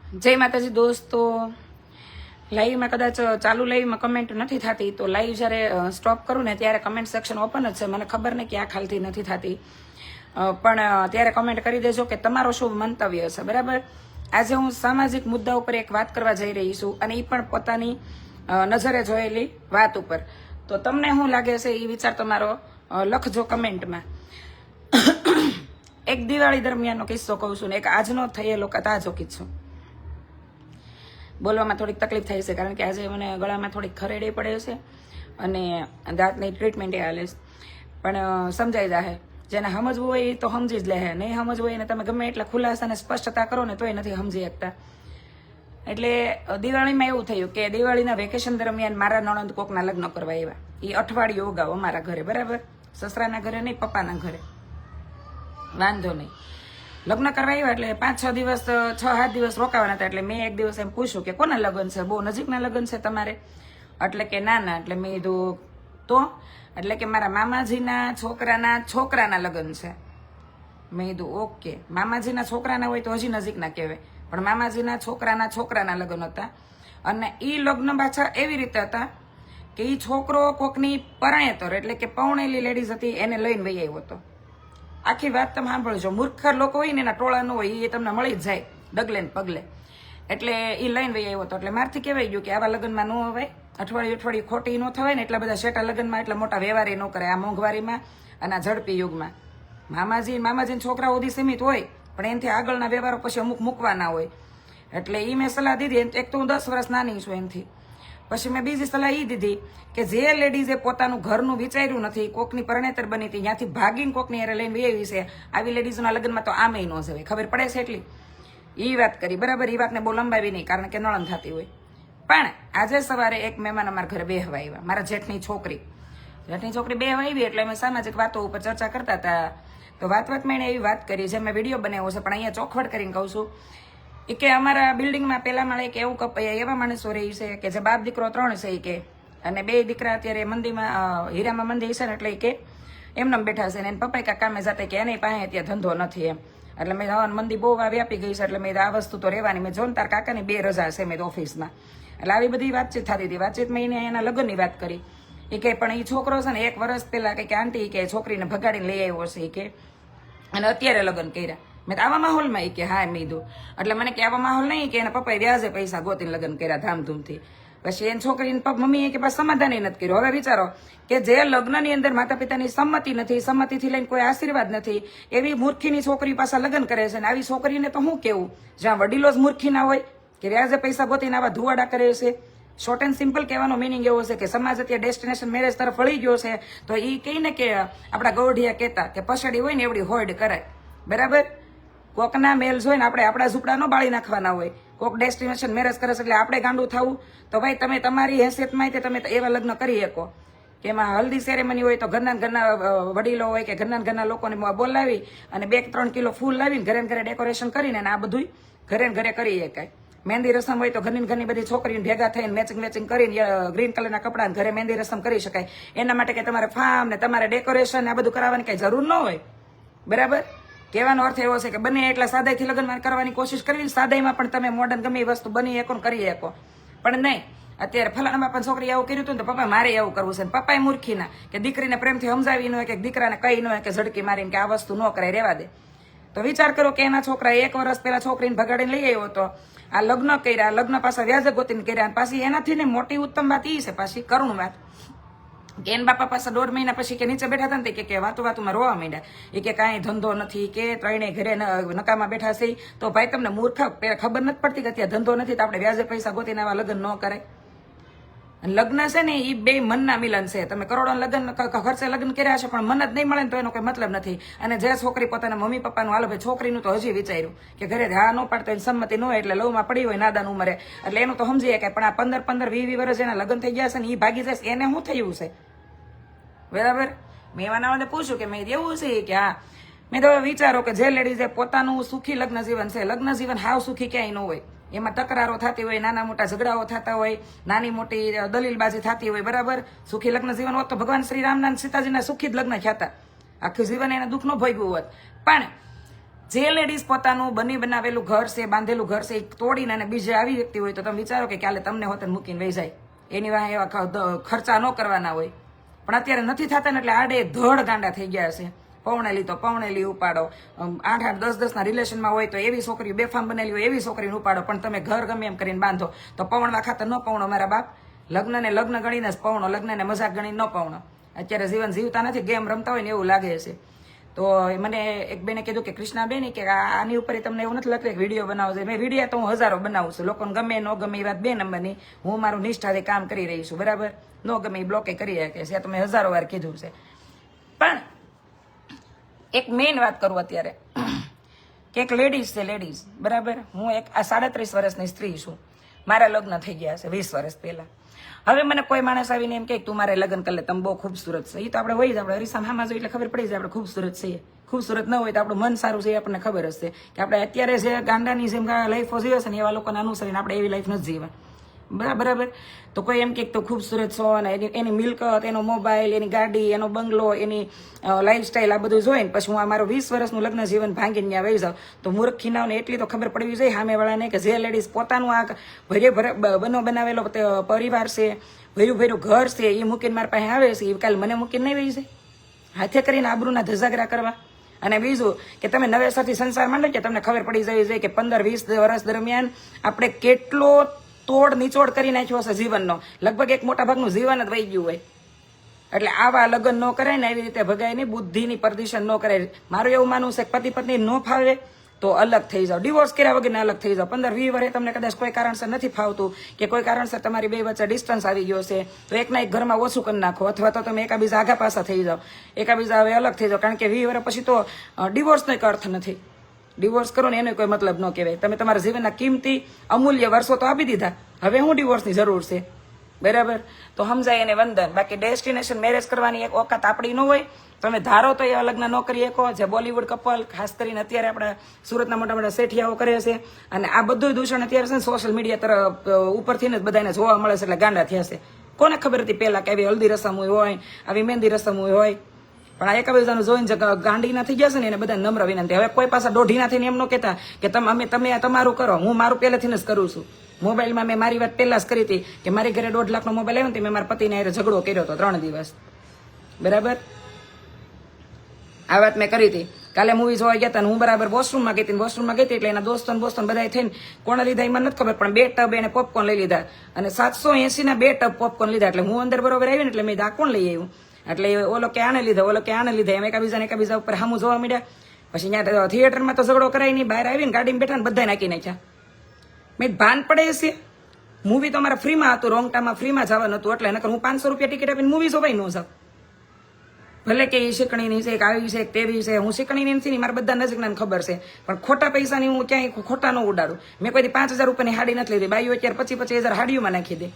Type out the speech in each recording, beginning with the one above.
જય માતાજી દોસ્તો, લાઈવમાં કદાચ ચાલુ લાઈવમાં કમેન્ટ નથી થતી, તો લાઈવ જ્યારે સ્ટોપ કરું ને ત્યારે કમેન્ટ સેક્શન ઓપન જ છે. મને ખબર નહીં કે આ ખાલથી નથી થતી, પણ ત્યારે કમેન્ટ કરી દેજો કે તમારો શું મંતવ્ય છે. બરાબર, આજે હું સામાજિક મુદ્દા ઉપર એક વાત કરવા જઈ રહી છું, અને એ પણ પોતાની નજરે જોયેલી વાત ઉપર. તો તમને શું લાગે છે એ વિચાર તમારો લખજો કમેન્ટમાં. એક દિવાળી દરમિયાનનો કિસ્સો કહું છું ને એક આજનો થયેલો તાજો કિસ્સો. બોલવામાં થોડીક તકલીફ થાય છે કારણ કે આજે મને ગળામાં થોડીક ખરેડી પડે છે અને દાંતની ટ્રીટમેન્ટ એ હાલે છે, પણ સમજાઈ જાય. જેને સમજવું હોય એ તો સમજી જ લે, નહીં સમજવું હોય એને તમે ગમે એટલા ખુલાસા અને સ્પષ્ટતા કરો ને તોય નથી સમજી શકતા. એટલે દિવાળીમાં એવું થયું કે દિવાળીના વેકેશન દરમિયાન મારા નણંદ કોકના લગ્ન કરવા આવ્યા. એ અઠવાડિયું અગાઉ અમારા ઘરે, બરાબર, સસરાના ઘરે નહીં, પપ્પાના ઘરે. વાંધો નહીં, લગ્ન કરવા આવ્યા એટલે 5-6 દિવસ 6-7 દિવસ રોકાવાના હતા. એટલે મેં એક દિવસ એમ પૂછ્યું કે કોના લગ્ન છે, બહુ નજીકના લગ્ન છે તમારે? એટલે કે ના. એટલે મેં કીધું તો, એટલે કે મારા મામાજીના છોકરાના લગ્ન છે. મેં કીધું ઓકે, મામાજીના છોકરાના હોય તો હજી નજીકના કહેવાય, પણ મામાજીના છોકરાના લગ્ન હતા. અને એ લગ્ન પાછા એવી રીતે હતા કે એ છોકરો કોકની પરણેતર એટલે કે પૌણેલી લેડીઝ હતી, એને લઈને વહી આવ્યો હતો. આખી વાત તમે સાંભળજો. મૂર્ખ લોકો હોય ને એના ટોળા ન હોય એ તમને મળી જ જાય ડગલે ને પગલે. એટલે એ લઈને વહી આવ્યો હતો. એટલે મારથી કહેવાય ગયું કે આવા લગ્નમાં ન અવાય, અઠવાડિયું ખોટી ન થવાય ને, એટલા બધા શેટા લગ્નમાં એટલા મોટા વ્યવહાર ન કરે આ મોંઘવારીમાં અને આ ઝડપી યુગમાં. મામાજીના છોકરા સુધી સીમિત હોય, પણ એનાથી આગળના વ્યવહારો પછી અમુક મૂકવાના હોય. એટલે એ મેં સલાહ દીધી. એક તો હું 10 વર્ષ નાની છું એનાથી. પછી મેં બીજી સલાહ એ દીધી કે જે લેડીઝે પોતાનું ઘરનું વિચાર્યું નથી, કોકની પરણેતર બની હતી, ત્યાંથી ભાગીને કોકની હારે લઈને વેવી છે, આવી લેડીઝોના લગ્નમાં તો આમે ન જવાય. ખબર પડે છે એટલી એ વાત કરી, બરાબર. એ વાતને બહુ લંબાવી નહીં કારણ કે નળન થતી હોય. પણ આજે સવારે એક મહેમાન અમારા ઘરે બેહવા આવ્યા, મારા જેઠની છોકરી બેહવા આવી. એટલે અમે સામાજિક વાતો ઉપર ચર્ચા કરતા હતા. તો વાતમાં એને એવી વાત કરી જે મેં વિડીયો બનાવ્યો છે, પણ અહીંયા ચોખવટ કરીને કહું છું કે અમારા બિલ્ડિંગમાં પેલા માળે એક એવું એવા માણસો રહી છે કે જે બાપ દીકરો 3 છે કે, અને 2 દીકરા અત્યારે મંદીમાં હીરામાં મંદી છે ને, એટલે કે એમને બેઠા છે ને એને પપ્પા કામે જતા કે એની પાસે ત્યાં ધંધો નથી એમ. એટલે મેં મંદી બહુ વ્યાપી ગઈ છે, એટલે મેં આ વસ્તુ તો રહેવાની. મેં જોન તાર કાકાની 2 રજા છે મેં ઓફિસમાં. એટલે આવી બધી વાતચીત થતી હતી. વાતચીતમાં એને એના લગ્નની વાત કરી. એ કે પણ એ છોકરો છે ને 1 વર્ષ પહેલા કે આંટી કે છોકરીને ભગાડીને લઈ આવ્યો છે એ કે, અને અત્યારે લગ્ન કર્યા. મેં આવા માહોલમાં એ કે હા એમ કીધું. એટલે મને કે આવા માહોલ નહીં કે એના પપ્પાએ વ્યાજે પૈસા ગોતીને લગ્ન કર્યા ધામધૂમથી. પછી એની છોકરીને મમ્મીએ કે પાછું સમાધાન નથી કર્યું. હવે વિચારો કે જે લગ્નની અંદર માતા પિતાની સંમતિ નથી, સંમતિથી લઈને કોઈ આશીર્વાદ નથી, એવી મૂર્ખીની છોકરી પાછા લગ્ન કરે છે. ને આવી છોકરીને તો શું કેવું, જ્યાં વડીલો જ મૂર્ખી ના હોય કે વ્યાજે પૈસા ગોતીને આવા ધુવાડા કરે છે. શોર્ટ એન્ડ સિમ્પલ કહેવાનો મિનિંગ એવો છે કે સમાજ અત્યારે ડેસ્ટિનેશન મેરેજ તરફ વળી ગયો છે. તો એ કહીને કે આપણા ગૌઢિયા કહેતા કે પછડી હોય ને એવડી હોડ કરાય, બરાબર. કોકના મેલ જોઈને આપણે આપણા ઝૂંપડા ન બાળી નાખવાના હોય. કોક ડેસ્ટિનેશન મેરેજ કરે છે એટલે આપણે ગાંડું થવું. તો ભાઈ તમે તમારી હેસિયતમાં તમે એવા લગ્ન કરી શકો કે એમાં હલ્દી સેરેમની હોય તો ઘરના વડીલો હોય કે ઘરના લોકોને બોલાવી અને 2-3 કિલો ફૂલ લાવીને ઘરે ડેકોરેશન કરીને આ બધું ઘરે કરી શકાય. મહેંદી રસમ હોય તો ઘરની બધી છોકરીને ભેગા થઈને મેચિંગ કરીને ગ્રીન કલરના કપડાં ઘરે મહેંદી રસમ કરી શકાય. એના માટે કે તમારે ફાર્મ ને તમારે ડેકોરેશન આ બધું કરાવવાની કઈ જરૂર ન હોય, બરાબર. કહેવાનો અર્થ એવો છે કે બને એટલા સાદાઈથી લગ્ન કરવાની કોશિશ કરવી. સાદાઈમાં પણ તમે મોડર્ન ગમે એ વસ્તુ બની શકો કરી શકો, પણ નહીં. અત્યારે ફલાણામાં પણ છોકરી એવું કર્યું હતું ને તો પપ્પા મારે એવું કરવું છે. પપ્પાએ મૂર્ખીના કે દીકરીને પ્રેમથી સમજાવી ન હોય કે દીકરાને કઈ ન હોય કે ઝડકી મારીને કે આ વસ્તુ ન કરાય, રહેવા દે. તો વિચાર કરો કે એના છોકરા 1 વર્ષ પહેલા છોકરીને ભગાડીને લઈ આવ્યો હતો. આ લગ્ન કર્યા, લગ્ન પાછા વ્યાજે ગોતીને કર્યા. પાછી એનાથી ને મોટી ઉત્તમ વાત એ છે, પાછી કરુણ વાત કે એન બાપા પાસે 1.5 મહિના પછી કે નીચે બેઠા હતા ને કે વાતુમાં રોવા માંડ્યા. એ કે કાંઈ ધંધો નથી કે ત્રણેય ઘરે નકામાં બેઠા છે. તો ભાઈ તમને મૂર્ખ ખબર નથી પડતી કે ત્યાં ધંધો નથી તો આપણે વ્યાજે પૈસા ગોતીને આવા લગ્ન ન કરાય. લગ્ન છે ને એ 2 મનના મિલન છે. તમે કરોડો લગ્ન ખર્ચે લગ્ન કર્યા છે પણ મન જ નહીં મળે ને તો એનો કોઈ મતલબ નથી. અને જે છોકરી પોતાના મમ્મી પપ્પાનું હાલો ભાઈ છોકરીનું તો હજી વિચાર્યું કે ઘરે હા ન પાડતો એની સંમતિ ન હોય એટલે લવમાં પડી હોય નાદાન ઉંમરે એટલે એનું તો સમજી શકાય. પણ આ 15-20 વર્ષ એના લગ્ન થઈ ગયા છે ને એ ભાગી જાય એને શું થયું છે, બરાબર. મેં એવાને પૂછ્યું કે મેં એવું છે કે હા. મેં તો વિચારો કે જે લેડીઝે પોતાનું સુખી લગ્ન જીવન છે, લગ્ન જીવન હાવ સુખી ક્યાંય ન હોય. એમાં તકરારો થતી હોય, નાના મોટા ઝઘડાઓ થતા હોય, નાની મોટી દલીલબાજી થતી હોય, બરાબર. સુખી લગ્ન જીવન હોત તો ભગવાન શ્રી રામના સીતાજીના સુખી જ લગ્ન થયા. આખું જીવન એને દુઃખ ન ભોગવ્યું હોત. પણ જે લેડીઝ પોતાનું બની બનાવેલું ઘર છે, બાંધેલું ઘર છે, તોડીને અને બીજે આવી વ્યક્તિ હોય તો તમે વિચારો કે કાલે તમને હોતન મૂકીને વહી જાય, એની વાંહે એવા ખર્ચા ન કરવાના હોય. પણ અત્યારે નથી થતા ને એટલે આડે ધડ ગાંડા થઈ ગયા છે. પૌણેલી તો પૌણેલી ઉપાડો, 8-8, 10-10 ના રિલેશનમાં હોય તો એવી છોકરી બેફામ બનેલી હોય એવી છોકરીને ઉપાડો, પણ તમે ઘર ગમે એમ કરીને બાંધો તો પૌણવા ખાતર ન પૌણો મારા બાપ. લગ્નને લગ્ન ગણીને જ પૌણો, લગ્નને મજાક ગણીને ન પૌણો. અત્યારે જીવન જીવતા નથી, ગેમ રમતા હોય ને એવું લાગે છે. તો મને એક બેને કીધું કે કૃષ્ણાબેન કે આની ઉપર તમને એવું નથી લાગતું કે વિડીયો બનાવો છે. મેં વિડીયો તો હું હજારો બનાવું છું, લોકોને ગમે ન ગમે એ વાત 2 નંબરની. હું મારું નિષ્ઠાથી કામ કરી રહી છું, બરાબર. ન ગમે એ બ્લોકે કરી શકે છે, તો મેં હજારો વાર કીધું છે. પણ એક મેઇન વાત કરું અત્યારે કે એક લેડીઝ છે, લેડીઝ બરાબર. હું એક 37 વર્ષની સ્ત્રી છું, મારા લગ્ન થઈ ગયા છે 20 વર્ષ પહેલા. હવે મને કોઈ માણસ આવીને એમ કે તું મારે લગ્ન કરી લે, તમે બહુ ખૂબસૂરત છે. એ તો આપણે હોય જ, આપણે અરીસામાં હામાં જોઈએ એટલે ખબર પડી જાય આપણે ખૂબસૂરત છીએ. ખૂબસૂરત ન હોય તો આપણું મન સારું છે એ આપણને ખબર હશે કે આપણે અત્યારે જે ગાંડાની જેમ લાઈફો જીવે છે ને એવા લોકોને અનુસરીને આપણે એવી લાઈફ નથી જીવવા, બરાબર. તો કોઈ એમ કે તું ખૂબસૂરત છો અને એની મિલકત, એનો મોબાઈલ, એની ગાડી, એનો બંગલો, એની લાઈફસ્ટાઈલ આ બધું જોઈને પછી હું આ મારું 20 વર્ષનું લગ્ન જીવન ભાંગીને ત્યાં વહી જાઉં તો મૂર્ખ ખીનાવને એટલી તો ખબર પડવી જોઈએ સામેવાળાને કે જે લેડીઝ પોતાનું આ બનો બનાવેલો પરિવાર છે, ભર્યું ઘર છે, એ મૂકીને મારા પાસે આવે છે, એ કાલે મને મૂકીને નહીં વહી જાય હાથે કરીને આબરૂના ધજાગરા કરવા. અને બીજું કે તમે નવેસરથી સંસાર માંડો કે તમને ખબર પડી જવી જોઈએ કે 15-20 વર્ષ દરમિયાન આપણે કેટલો તોડ નિચોડ કરી નાખ્યો હશે જીવનનો. લગભગ એક મોટા ભાગનું જીવન જ વહી ગયું હોય. એટલે આવા લગ્ન ન કરાય ને, એવી રીતે ભગાય નહીં, બુદ્ધિની પરદિશન ન કરાય. મારું એવું માનવું છે કે પતિ પત્ની ન ફાવે તો અલગ થઈ જાઓ, ડિવોર્સ કર્યા વગર અલગ થઈ જાઓ. 15-20 વર્ષે તમને કદાચ કોઈ કારણસર નથી ફાવતું કે કોઈ કારણસર તમારી બે વચ્ચે ડિસ્ટન્સ આવી ગયો છે તો એકના એક ઘરમાં ઓછું કરી નાખો, અથવા તો તમે એકાબીજા આગા પાછા થઈ જાઓ, એકાબીજા હવે અલગ થઈ જાઓ. કારણ કે 20 વર્ષ પછી તો ડિવોર્સનો એક અર્થ નથી. ડિવોર્સ કરો ને એનો કોઈ મતલબ ન કહેવાય. તમે તમારા જીવનના કિંમતી અમૂલ્ય વર્ષો તો આપી દીધા, હવે હું ડિવોર્સની જરૂર છે, બરાબર. તો સમજાય એને વંદન. બાકી ડેસ્ટિનેશન મેરેજ કરવાની એક ઓકાત આપણી ન હોય. તમે ધારો તો એવા લગ્ન ન કરી શકો જે બોલિવૂડ કપલ, ખાસ કરીને અત્યારે આપણા સુરતના મોટા મોટા શેઠિયાઓ કરે છે. અને આ બધું દૂષણ અત્યારે છે ને સોશિયલ મીડિયા તરફ ઉપરથી જ બધાને જોવા મળે છે, એટલે ગાંડા થયા છે. કોને ખબર હતી પહેલા કે આવી હલ્દી રસમ હોય, આવી મહેંદી રસમ હોય. પણ આ એકબીજાનું જોઈને ગાંડી ના થઈ ગયા છે ને એને બધા નમ્ર વિનંતી. હવે કોઈ પાસે દોઢી ના થઈને એમ ન કહેતા કે તમે તમારું કરો, હું મારું પહેલેથી જ કરું છું. મોબાઈલમાં મેં મારી વાત પહેલા જ કરી હતી કે મારી ઘરે 1.5 લાખનો મોબાઈલ આવ્યો ને મેં મારા પતિને ઝઘડો કર્યો હતો 3 દિવસ, બરાબર. આ વાત મેં કરી હતી. કાલે મૂવી જોવા ગયા હતા, હું બરાબર વોશરૂમમાં ગઈ હતી, એટલે એના દોસ્તો બધા થઈને કોણે લીધા એમાં નથી ખબર, પણ 2 ટબ એને પોપકોર્ન લઈ લીધા અને 780 ના 2 ટબ પોપકોર્ન લીધા. એટલે હું અંદર બરોબર આવી ને એટલે મેં આ કોણ લઈ આવ્યું, એટલે ઓલો કે આને લીધા, એમ એકબીજા ઉપર સામું જોવા મળ્યા. પછી ત્યાં થિયેટરમાં તો ઝઘડો કરાય નહીં, બહાર આવીને ગાડીમાં બેઠા ને બધા નાખી નાખ્યા. મેં ભાન પડે છે, મૂવી તો અમારા ફ્રીમાં હતું, રોંગટામાં ફ્રીમાં જવાનું હતું, એટલે નકર હું 500 રૂપિયા ટિકિટ આપીને મૂવી જોવાય ન જાઉં. ભલે કે એ શીખણીની છે, આવી છે, તેવી છે, હું શીખણીની નથી, મારા બધા નજીકના ખબર છે, પણ ખોટા પૈસાની હું ક્યાંય ખોટા ન ઉડાડું. મેં કોઈ 5000 રૂપિયાની હાડી નથી લીધી, બાઈઓ અત્યારે 25,000 હાડીઓમાં નાખી દે.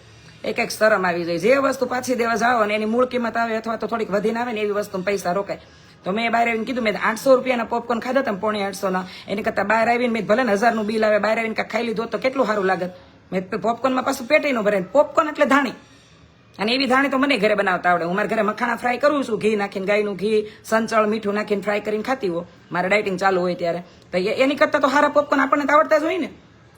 એક શરમ આવી જાય. જે વસ્તુ પાછી દેવા જાઓ ને એની મૂળ કિંમત આવે અથવા તો થોડીક વધીને આવે ને એવી વસ્તુ પૈસા રોકાય. તો મેં બહાર આવીને કીધું, મેં 800 રૂપિયાના પોપકોર્ન ખાધા હતા, 850 ના. એની કરતા બહાર આવીને મેં ભલે 1000 નું બિલ આવે, બહાર આવીને કાંઈ ખાઈ લીધું તો કેટલું સારું લાગત. મેં પોપકોર્નમાં પાછું પેટે ન ભરે. પોપકોર્ન એટલે ધાણી, અને એવી ધાણી તો મને ઘરે બનાવતા આવડે. હું મારા ઘરે મખાણા ફ્રાય કરું છું, ઘી નાખીને, ગાયનું ઘી, સંચળ, મીઠું નાખીને ફ્રાય કરીને ખાતી હો, મારે ડાયટિંગ ચાલુ હોય ત્યારે. તો એની કરતા તો સારા પોપકોર્ન આપણને તો આવડતા જ હોય ને,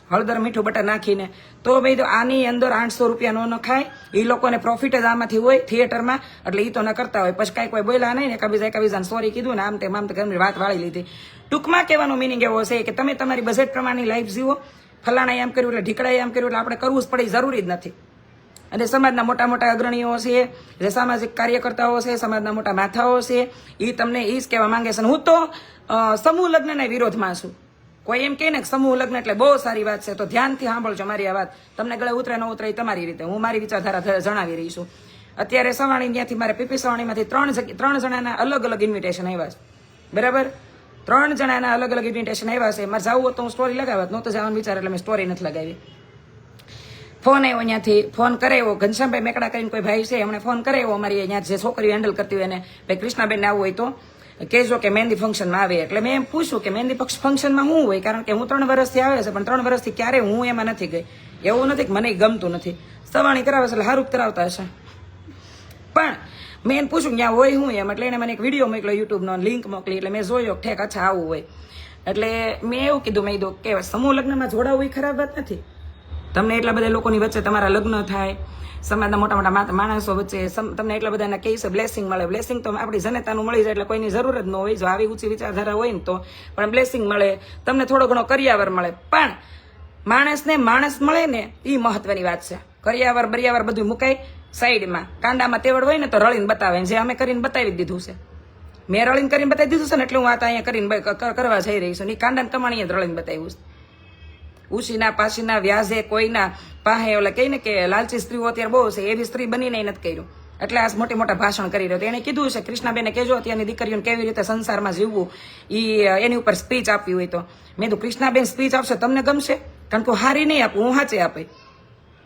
હળદર, મીઠું, બટર નાખીને. તો ભાઈ તો આની અંદર 800 રૂપિયા ન ખાય. એ લોકોને પ્રોફિટ જ આમાંથી હોય થિયેટરમાં, એટલે એ તો ન કરતા હોય. પછી કાંઈ કોઈ બોલ્યા નહીં ને એકબીજાને સોરી કીધું ને આમ તેમ વાત વાળી લીધી. ટૂંકમાં કહેવાનો મિનિંગ એવો છે કે તમે તમારી બજેટ પ્રમાણની લાઈફ જીવો. ફલાણા એમ કર્યું એટલે ઢીકડાએ એમ કર્યું એટલે આપણે કરવું જ પડે, જરૂરી જ નથી. અને સમાજના મોટા મોટા અગ્રણીઓ છે, જે સામાજિક કાર્યકર્તાઓ છે, સમાજના મોટા માથાઓ છે, એ તમને એ જ કહેવા માંગે છે. હું તો સમૂહ લગ્નના વિરોધમાં છું. કોઈ એમ કહે ને કે સમૂહ લગ્ન એટલે બહુ સારી વાત છે, તો ધ્યાનથી સાંભળજો મારી આ વાત. તમને ગળે ઉતરે ન ઉતરે તમારી રીતે, હું મારી વિચારધારા જણાવી રહી છું. અત્યારે સવાણી ત્યાંથી મારે પીપી સવાણીમાંથી 3 જણાના અલગ અલગ ઇન્વિટેશન આવ્યા છે, બરાબર. 3 જણાના અલગ અલગ ઇન્વિટેશન આવ્યા છે. મારે જવું હોત તો હું સ્ટોરી લગાવત, નહોતો જવાનું વિચાર એટલે મેં સ્ટોરી નથી લગાવી. ફોન આવ્યો અહીંયાથી, ફોન કરે એવો ઘનશ્યામભાઈ મેકડા કરીને કોઈ ભાઈ છે, એમણે ફોન કરે એવો અમારી અહીંયા જે છોકરીઓ હેન્ડલ કરતી હોય એને, ભાઈ કૃષ્ણાબેનને આવવું હોય તો કહેજો કે મહેંદી ફંક્શનમાં આવે. એટલે મેં એમ પૂછ્યું કે મહેંદી ફંક્શનમાં શું હોય, કારણ કે હું 3 વર્ષથી આવે છે, પણ 3 વર્ષથી ક્યારે હું એમાં નથી ગઈ. એવું નથી કે મને ગમતું નથી, સવાણી કરાવે છે એટલે સારું કરાવતા હશે. પણ મેં એને પૂછ્યું ત્યાં હોય હું એમ, એટલે એને મને એક વિડીયો મોકલ્યો, યુટ્યુબનો લિંક મોકલી. એટલે મેં જોયો ઠેક અચ્છા આવું હોય. એટલે મેં એવું કીધું, મેં કીધું કે સમૂહ લગ્નમાં જોડાવું એ ખરાબ વાત નથી. તમને એટલા બધા લોકોની વચ્ચે તમારા લગ્ન થાય, સમાજના મોટા મોટા માણસો વચ્ચે તમને એટલા બધાના કહે છે બ્લેસિંગ મળે. બ્લેસિંગ તો આપણી જનતાનું મળી જાય એટલે કોઈની જરૂર જ ન હોય. જો આવી ઊંચી વિચારધારા હોય ને તો પણ બ્લેસિંગ મળે, તમને થોડો ઘણો કરિયાવર મળે. પણ માણસને માણસ મળે ને એ મહત્વની વાત છે. કરિયાવર બરિયાવર બધું મુકાય સાઈડમાં. કાંડામાં તેવડ હોય ને તો રળીને બતાવે, જે અમે કરીને બતાવી દીધું છે. મેં રળીને કરીને બતાવી દીધું છે ને એટલે હું વાત અહીંયા કરીને કરવા જઈ રહી છું. એ કાંડાને કમાણીએ જ રળીને બતાવ્યું છે. ઉશીના પાસીના વ્યાજે કોઈના પાસે ઓલા કહીને કે લાલચી સ્ત્રીઓ અત્યારે બહુ છે, એવી સ્ત્રી બનીને નથી કર્યું. એટલે આ મોટી મોટા ભાષણ કરી રહ્યો. એને કીધું છે કૃષ્ણાબેને કહેજો અત્યારની દીકરીઓને કેવી રીતે સંસારમાં જીવવું, એની ઉપર સ્પીચ આપવી હોય તો. મેં તો કૃષ્ણાબેન સ્પીચ આપશે તમને ગમશે? કારણ કે હું હારી નહીં આપું, હું સાચે આપે.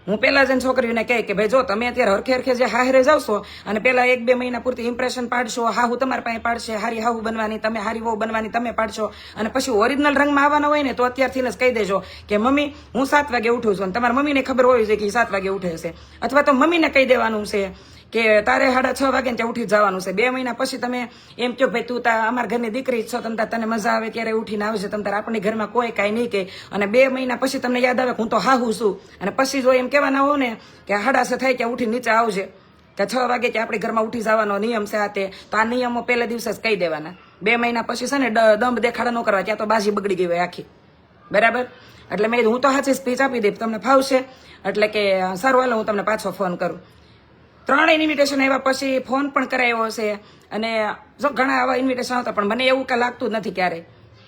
હું પહેલા જ છોકરીઓને કહે કે ભાઈ જો તમે અત્યારે હરખે હરખે જે હારે જાવશો અને પેલા 1-2 મહિના પૂરતી ઇમ્પ્રેશન પાડશો, હાહુ તમારી પાસે પાડશે, હારી હાહુ બનવાની, તમે હારી વહુ બનવાની તમે પાડશો, અને પછી ઓરિજિનલ રંગમાં આવવાના હોય ને તો અત્યારથી જ કહી દેજો કે મમ્મી હું 7 વાગે ઉઠું છું. અને તમારા મમ્મીને ખબર હોય છે કે 7 વાગે ઉઠે છે, અથવા તો મમ્મીને કહી દેવાનું છે કે તારે 6:30 વાગે ત્યાં ઉઠી જવાનું છે. 2 મહિના પછી તમે એમ કહો ભાઈ તું અમારા ઘરની દીકરી છો, તને મજા આવે ત્યારે ઉઠીને આવે છે, તમ આપણી ઘરમાં કોઈ કાંઈ નહીં કહે. અને 2 મહિના પછી તમને યાદ આવે કે હું તો હાહુ છું, અને પછી જો એમ કહેવાના હો ને કે 6:30 થાય ત્યાં ઉઠી નીચે આવજે, કે 6 વાગે કે આપણી ઘરમાં ઉઠી જવાનો નિયમ છે આ તે, તો આ નિયમો પહેલા દિવસે જ કહી દેવાના. 2 મહિના પછી છે ને દંભ દેખાડા ન કરવા, ત્યાં તો બાજી બગડી ગઈ હોય આખી. બરાબર? એટલે મેં હું તો સાચી સ્પીચ આપી દઈ, તમને ફાવશે. એટલે કે સારું હાલો હું તમને પાછો ફોન કરું. 3 ઇન્વિટેશન આવ્યા પછી ફોન પણ કરાયો છે, અને જો ઘણા આવા ઇન્વિટેશન આવતા, પણ મને એવું કાંઈ લાગતું જ નથી ક્યારેય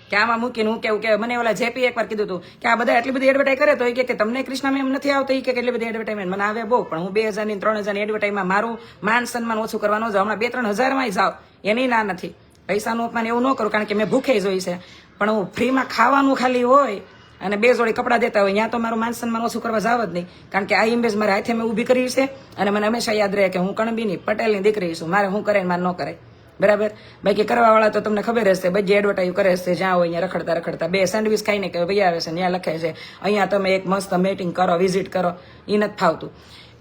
કે આમાં મૂકીને હું કેવું કે મને ઓલા જેપી એકવાર કીધું હતું કે આ બધા એટલી બધી એડવર્ટાઈઝ કરે તો એ કે તમને કૃષ્ણા મેમ નથી આવતો, એ કે એટલી બધી એડવર્ટાઈઝમેન્ટ મને આવે બહુ, પણ હું 2000 ની 3000 એડવર્ટાઈઝમાં મારું માન સન્માન ઓછું કરવાનું જાઉં. હમણાં 2-3 હજારમાં જાવ એની ના નથી. પૈસાનું અપમાન એવું ન કરું, કારણ કે મેં ભૂખે જોઈ છે. પણ હું ફ્રીમાં ખાવાનું ખાલી હોય અને 2 જોડી કપડાં દેતા હોય ત્યાં તો મારું માન સન્માન ઓછું કરવા જાવ જ નહીં. કારણ કે આ ઇમેજ મારા હાથે મેં ઊભી કરી છે, અને મને હંમેશા યાદ રહે કે હું કણબીની પટેલની દીકરી છું. મારે હું કરે મારે ન કરે. બરાબર? બાકી કરવાવાળા તો તમને ખબર હશે, બધી એડવર્ટાઈઝ કરે છે જ્યાં હોય અહીંયા રખડતા રખડતા 2 સેન્ડવિચ ખાઈને કે ભાઈ આવે છે ત્યાં લખે છે અહીંયા તમે એક મસ્ત મીટિંગ કરો, વિઝિટ કરો. એ નથી ફાવતું.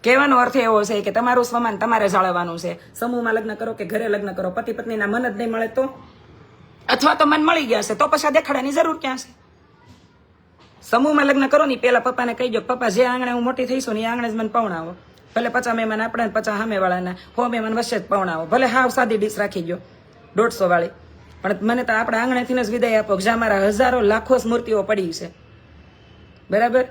કહેવાનો અર્થ એવો છે કે તમારું સ્વમાન તમારે જાળવવાનું છે. સમૂહમાં લગ્ન કરો કે ઘરે લગ્ન કરો, પતિ પત્નીના મન જ નહીં મળે તો, અથવા તો મન મળી ગયા છે તો પછી દેખાડાની જરૂર ક્યાં છે? સમૂહમાં લગ્ન કરો ને પેલા પપ્પાને કહી દો, પપ્પા જે આંગણે હું મોટી થઈશું ને એ આંગણે જ મને પવણાવો. ભલે 50 મહેમાન આપણે 50 સામેવાળાના, 100 મહેમાન વચ્ચે જ પવણાવો. ભલે હાવ સાદી ડીશ રાખી ગયો 150 વાળી, પણ મને તો આપણા આંગણેથી જ વિદાય આપો, જ્યાં મારા હજારો લાખો સ્મૃતિઓ પડી છે. બરાબર?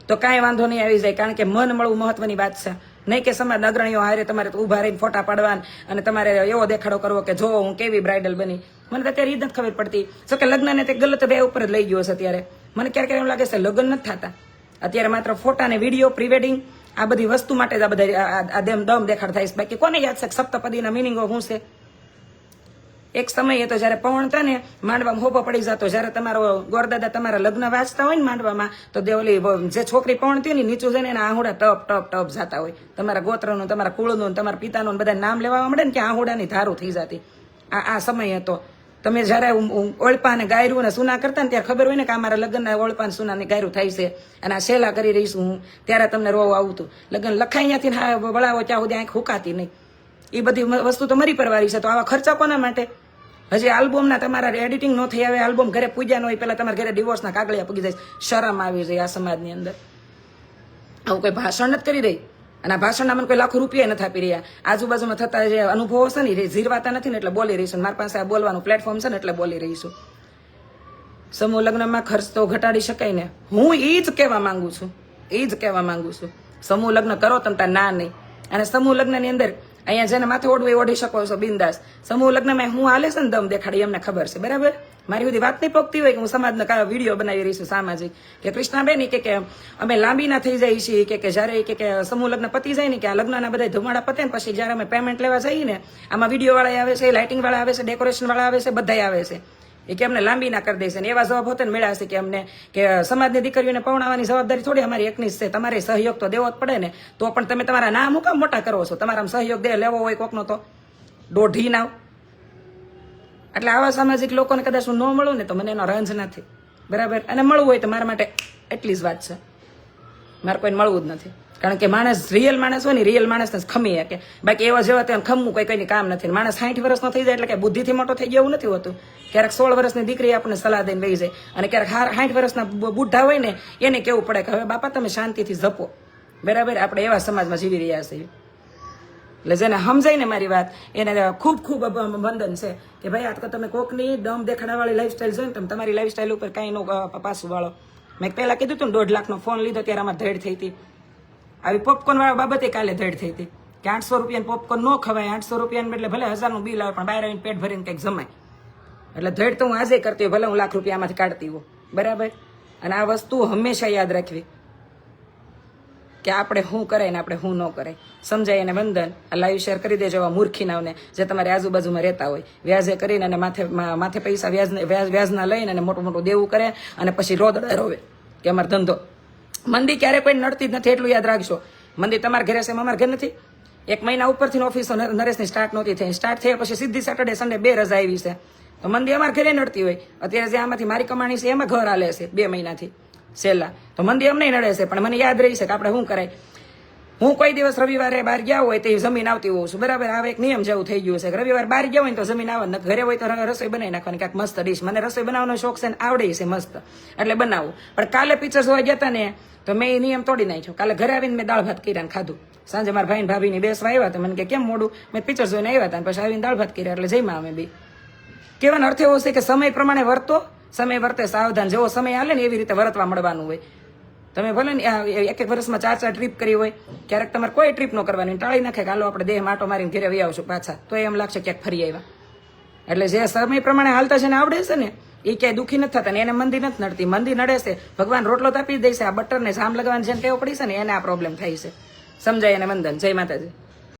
તો કાંઈ વાંધો નહીં આવી જાય, કારણ કે મન મળવું મહત્વની વાત છે. નહીં કે સમાજના અગ્રણીઓ હારે તમારે ઊભા રહીને ફોટા પાડવા અને તમારે એવો દેખાડો કરવો કે જો હું કેવી બ્રાઇડલ બની. મને તો અત્યારે એ જ નથી ખબર પડતી. જો કે લગ્નને તે ગલત બે ઉપર જ લઈ ગયો છે અત્યારે. મને ક્યારેક એવું લાગે છે લગ્ન નથી થતા અત્યારે, માત્ર ફોટા ને વિડીયો, પ્રી વેડિંગ, આ બધી વસ્તુ માટે જ આ બધા દમ દેખાડ થાય છે. બાકી કોને યાદ છે સપ્તપદીના મિનિંગો શું છે? એક સમય હતો જ્યારે પવણતા ને માંડવામાં હોપો પડી જતો, જ્યારે તમારો ગોરદાદા તમારા લગ્ન વાંચતા હોય ને માંડવામાં, તો દેવલી જે છોકરી પવણતી હોય ને નીચું જઈને એના આહુડા ટપ ટપ ટપ જતા હોય. તમારા ગોત્રનું, તમારા કુળનું, તમારા પિતાનું બધા નામ લેવા મળે ને કે આહુડાની ધારું થઈ જતી. આ સમય હતો. તમે જ્યારે ઓળપા ને ગાયરું ને સુના કરતા ને ત્યારે ખબર હોય ને કે અમારા લગ્નના ઓળપા ને સુના ને ગાયરું થાય છે અને આ શેલા કરી રહીશું હું, ત્યારે તમને રોવ આવતું. લગ્ન લખાઈ ત્યાંથી વળાવો ત્યાં સુધી આંખ હુકાતી નહીં. એ બધી વસ્તુ તો મરી પરવારી છે. તો આવા ખર્ચા કોના માટે? હજી આલ્બમના તમારા એડિટિંગ ન થઈ આવે, આલ્બમ ઘરે પૂજા ન હોય, પેલા તમારા ઘરે ડિવોર્સના કાગળિયા પૂગી જાય. શરમ આવી જાય આ સમાજની અંદર. આવું કોઈ ભાષણ નથી કરી રહી, અને આ ભાષણના મને કોઈ લાખો રૂપિયા નથી આપી રહ્યા. આજુબાજુમાં થતા જે અનુભવો છે ને એ ઝીરવાતા નથી ને એટલે બોલી રહીશું. મારી પાસે આ બોલવાનું પ્લેટફોર્મ છે ને એટલે બોલી રહીશું. સમૂહ લગ્નમાં ખર્ચ તો ઘટાડી શકાય ને. હું એ જ કહેવા માંગુ છું, એ જ કહેવા માંગુ છું. સમૂહ લગ્ન કરો તમતા ના નહીં. અને સમૂહ લગ્નની અંદર અહીંયા જેને માથે ઓઢવું એ ઓઢી શકો છો બિંદાસ. સમૂહ લગ્નમાં હું હાલે છે ને દમ દેખાડી એમને ખબર છે. બરાબર? મારી બધી વાત નહીં પકતી હોય કે હું સમાજના વિડીયો બનાવી રહી છું સામાજિક, કે કૃષ્ણાબેન કે અમે લાંબી ના થઈ જાય છીએ, કે જ્યારે કે સમૂહ લગ્ન પતી જાય ને કે આ લગ્નના બધા ધુમાડા પતે ને પછી જ્યારે અમે પેમેન્ટ લેવા જઈએ ને, આમાં વિડીયો વાળા આવે છે, લાઇટિંગ વાળા આવે છે, ડેકોરેશન વાળા આવે છે, બધા આવે છે. એ કે અમને લાંબી ના કરી દેશે ને એવા જવાબ હોતે ને મળ્યા છે કે અમને કે સમાજની દીકરીઓને પવણાવવાની જવાબદારી થોડી અમારી એકની જ છે. તમારે સહયોગ તો દેવો જ પડે ને. તો પણ તમે તમારા નામ હું કામ મોટા કરો છો? તમારા સહયોગ લેવો હોય કોકનો તો દોઢી નાવ. એટલે આવા સામાજિક લોકોને કદાચ હું ન મળું ને તો મને એનો રંજ નથી. બરાબર? અને મળવું હોય તો મારા માટે એટલી જ વાત છે, મારે કોઈને મળવું જ નથી. કારણ કે માણસ રિયલ માણસ હોય ને રિયલ માણસને ખમી શકે, બાકી એવા જેવા ત્યાં ખમવું કોઈ કઈ કામ નથી. માણસ 60 વર્ષનો થઈ જાય એટલે કે બુદ્ધિથી મોટો થઈ ગયો એવું નથી હોતું. ક્યારેક 16 વર્ષની દીકરી આપણને સલાહ દઈને વહી જાય, અને ક્યારેક 60 વર્ષના બુઢા હોય ને એને કેવું પડે કે હવે બાપા તમે શાંતિથી જપો. બરાબર, આપણે એવા સમાજમાં જીવી રહ્યા છીએ. એટલે જેને સમજાય ને મારી વાત એને ખૂબ ખૂબ વંદન છે કે ભાઈ આ તો તમે કોકની દમ દેખાડાવાળી લાઈફસ્ટાઈલ જોઈને તમે તમારી લાઈફસ્ટાઈલ ઉપર કાંઈ નો પાછું વાળો. મેં પહેલા કીધું હતું ને 1.5 લાખનો ફોન લીધો ત્યારે આમાં ધડ થઈ હતી. આવી પોપકોર્ન વાળા બાબતે કાલે ધડ થઈ હતી કે 800 રૂપિયાનું પોપકોર્ન ન ખવાય, 800 રૂપિયાનું એટલે ભલે 1000નું બિલ આવે પણ બહાર આવીને પેટ ભરીને કંઈક જમાય. એટલે ધડ તો હું આજે કરતી હોય, ભલે હું 1 લાખ રૂપિયા આમાંથી કાઢતી હોઉં. બરાબર, અને આ વસ્તુ હંમેશા યાદ રાખવી કે આપણે શું કરાય ને આપણે શું ન કરાય. સમજાય અને વંદન. આ લાઈવ શેર કરી દેજો આવા મૂર્ખીનાઓને જે તમારી આજુબાજુમાં રહેતા હોય, વ્યાજે કરીને અને માથે પૈસા વ્યાજના લઈને અને મોટું મોટું દેવું કરે અને પછી રોદડા રોવે કે અમારો ધંધો. મંદી ક્યારે કોઈ નડતી જ નથી, એટલું યાદ રાખજો. મંદી તમારા ઘરે છે, અમારા ઘર નથી. 1 મહિના ઉપરથી ઓફિસો નરેશની સ્ટાર્ટ નહોતી થઈ, સ્ટાર્ટ થયા પછી સીધી સેટરડે સન્ડે 2 રજા આવી છે. તો મંદી અમારા ઘરે નડતી હોય. અત્યારે જે આમાંથી મારી કમાણી છે એમાં ઘર હાલે છે 2 મહિનાથી છેલ્લા. તો મંદી અમને નડે છે, પણ મને યાદ રહી છે કે આપણે શું કરાય. હું કોઈ દિવસ રવિવારે બહાર ગયા હોય તો જમીન આવતી હોઉં છું. બરાબર, હવે એક નિયમ જેવું થઈ ગયું છે કે રવિવાર બહાર ગયા હોય તો જમીન આવે, ઘરે હોય તો રસોઈ બનાવી નાખવાની કાંઈક મસ્ત ડીશ. મને રસોઈ બનાવવાનો શોખ છે ને આવડે છે મસ્ત, એટલે બનાવું. પણ કાલે પિક્ચર જોવા ગયા હતા ને તો મેં એ નિયમ તોડી નાખ્યો. કાલે ઘરે આવીને મેં દાળ ભાત કર્યા ખાધું. સાંજે મારા ભાઈ ભાભીની બેસવા આવ્યા હતા, મને કે કેમ મોડું, મેં પિક્ચર જોઈને આવ્યા હતા પછી આવીને દાળ ભાત કર્યા એટલે જઈમાં અમે બી. કહેવાનો અર્થ એવો છે કે સમય પ્રમાણે વર્તો, સમય વર્તે સાવધાન. જેવો સમય હાલે ને એવી રીતે વર્તવા મળવાનું હોય. તમે ભલે ને 1 વર્ષમાં 4 ટ્રીપ કરી હોય, ક્યારેક તમારે કોઈ ટ્રીપ ન કરવાની, ટાળી નાખે કે હાલો આપણે દેહ માટો મારીને ઘરે વહી આવશું પાછા, તો એમ લાગશે ક્યાંક ફરી આવ્યા. એટલે જે સમય પ્રમાણે હાલતા છે ને આવડે છે ને એ ક્યાંય દુઃખી નથી થતા ને એને મંદી નથી નડતી. મંદી નડે છે ભગવાન રોટલો તાપી દે છે, આ બટરને જામ લગાવવાની જેને ટેવ પડી છે ને એને આ પ્રોબ્લેમ થાય છે. સમજાય અને વંદન. જય માતાજી.